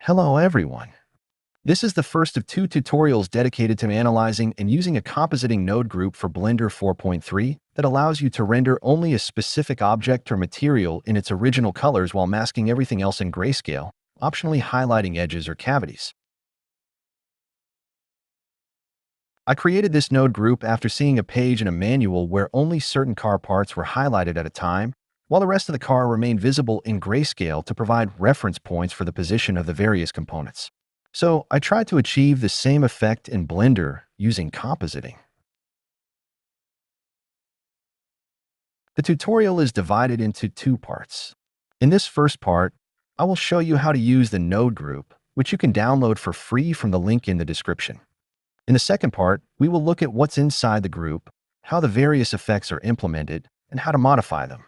Hello everyone. This is the first of two tutorials dedicated to analyzing and using a compositing node group for Blender 4.3 that allows you to render only a specific object or material in its original colors while masking everything else in grayscale, optionally highlighting edges or cavities. I created this node group after seeing a page in a manual where only certain car parts were highlighted at a time, while the rest of the car remained visible in grayscale to provide reference points for the position of the various components. So I tried to achieve the same effect in Blender using compositing. The tutorial is divided into two parts. In this first part, I will show you how to use the node group, which you can download for free from the link in the description. In the second part, we will look at what's inside the group, how the various effects are implemented, and how to modify them.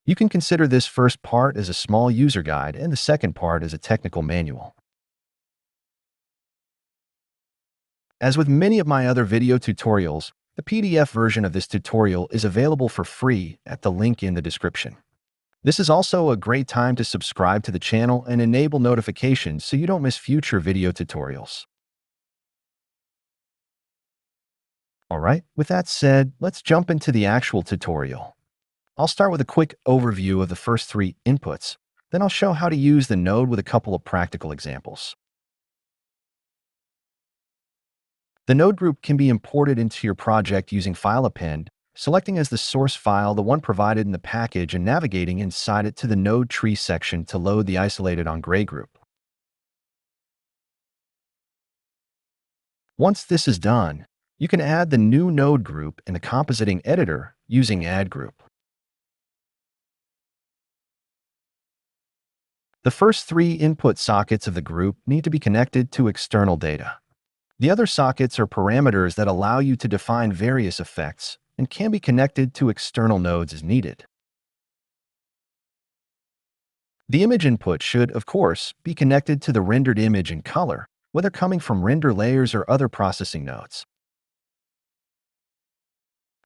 You can consider this first part as a small user guide and the second part as a technical manual. As with many of my other video tutorials, the PDF version of this tutorial is available for free at the link in the description. This is also a great time to subscribe to the channel and enable notifications so you don't miss future video tutorials. Alright, with that said, let's jump into the actual tutorial. I'll start with a quick overview of the first three inputs, then I'll show how to use the node with a couple of practical examples. The node group can be imported into your project using File Append, selecting as the source file the one provided in the package and navigating inside it to the node tree section to load the isolated on gray group. Once this is done, you can add the new node group in the compositing editor using Add Group. The first three input sockets of the group need to be connected to external data. The other sockets are parameters that allow you to define various effects and can be connected to external nodes as needed. The image input should, of course, be connected to the rendered image in color, whether coming from render layers or other processing nodes.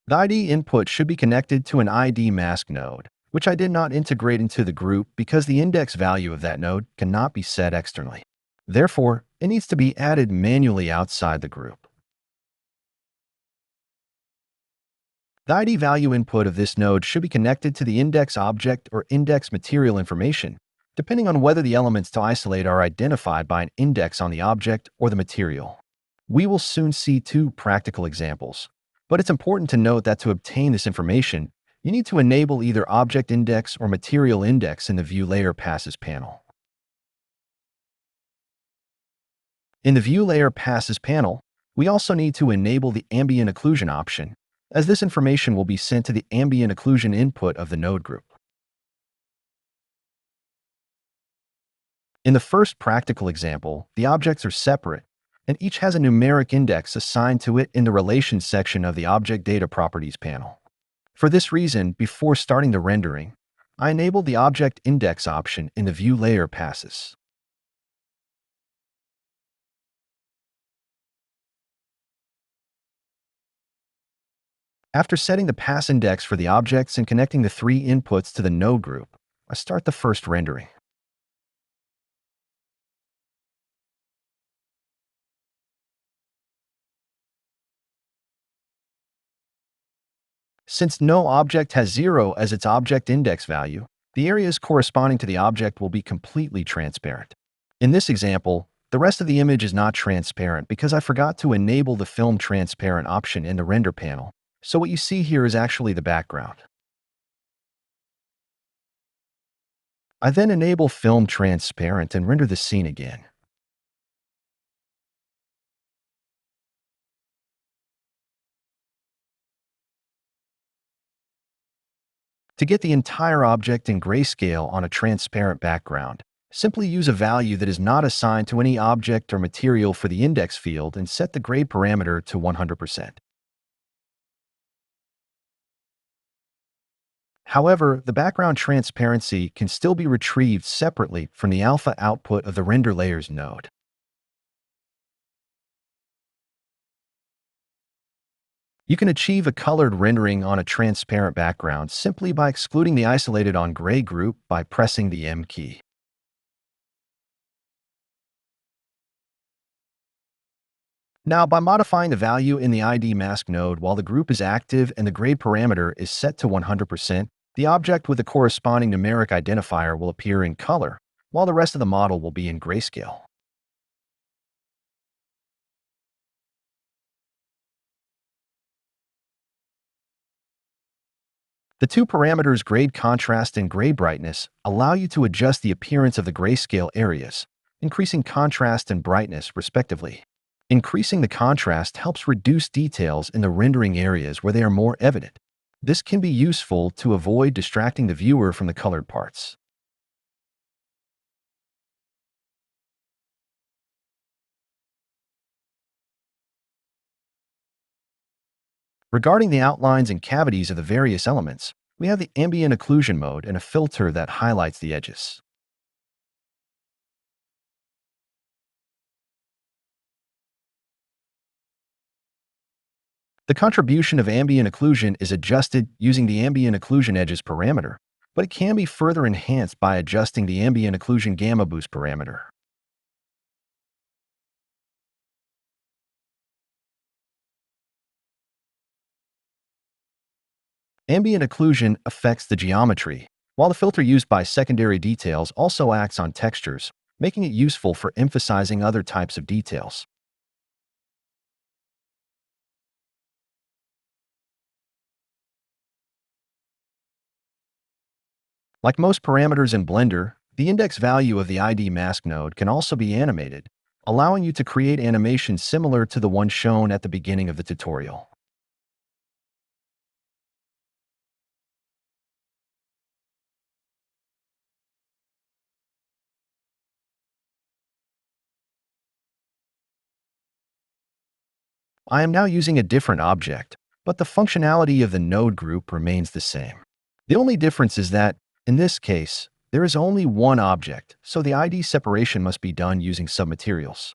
The ID input should be connected to an ID mask node, which I did not integrate into the group because the index value of that node cannot be set externally. Therefore, it needs to be added manually outside the group. The ID value input of this node should be connected to the index object or index material information, depending on whether the elements to isolate are identified by an index on the object or the material. We will soon see two practical examples, but it's important to note that to obtain this information, you need to enable either Object Index or Material Index in the View Layer Passes panel. In the View Layer Passes panel, we also need to enable the Ambient Occlusion option, as this information will be sent to the Ambient Occlusion input of the node group. In the first practical example, the objects are separate, and each has a numeric index assigned to it in the Relations section of the Object Data Properties panel. For this reason, before starting the rendering, I enabled the Object Index option in the View Layer Passes. After setting the pass index for the objects and connecting the three inputs to the node group, I start the first rendering. Since no object has 0 as its object index value, the areas corresponding to the object will be completely transparent. In this example, the rest of the image is not transparent because I forgot to enable the Film Transparent option in the render panel, so what you see here is actually the background. I then enable Film Transparent and render the scene again. To get the entire object in grayscale on a transparent background, simply use a value that is not assigned to any object or material for the index field and set the gray parameter to 100%. However, the background transparency can still be retrieved separately from the alpha output of the render layers node. You can achieve a colored rendering on a transparent background simply by excluding the isolated on gray group by pressing the M key. Now, by modifying the value in the ID mask node while the group is active and the grade parameter is set to 100%, the object with the corresponding numeric identifier will appear in color, while the rest of the model will be in grayscale. The two parameters grade contrast and gray brightness allow you to adjust the appearance of the grayscale areas, increasing contrast and brightness respectively. Increasing the contrast helps reduce details in the rendering areas where they are more evident. This can be useful to avoid distracting the viewer from the colored parts. Regarding the outlines and cavities of the various elements, we have the ambient occlusion mode and a filter that highlights the edges. The contribution of ambient occlusion is adjusted using the ambient occlusion edges parameter, but it can be further enhanced by adjusting the ambient occlusion gamma boost parameter. Ambient occlusion affects the geometry, while the filter used by secondary details also acts on textures, making it useful for emphasizing other types of details. Like most parameters in Blender, the index value of the ID mask node can also be animated, allowing you to create animations similar to the one shown at the beginning of the tutorial. I am now using a different object, but the functionality of the node group remains the same. The only difference is that, in this case, there is only one object, so the ID separation must be done using submaterials.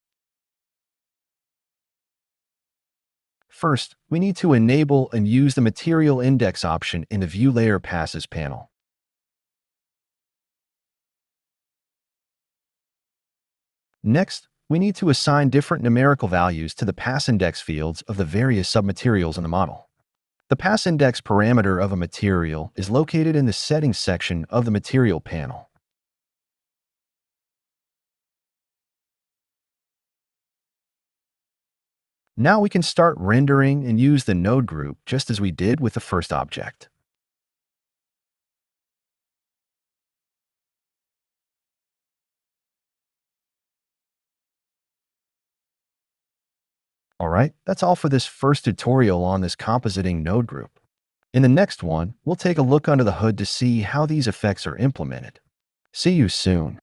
First, we need to enable and use the Material Index option in the View Layer Passes panel. Next, we need to assign different numerical values to the pass index fields of the various submaterials in the model. The pass index parameter of a material is located in the Settings section of the Material panel. Now we can start rendering and use the node group just as we did with the first object. Alright, that's all for this first tutorial on this compositing node group. In the next one, we'll take a look under the hood to see how these effects are implemented. See you soon.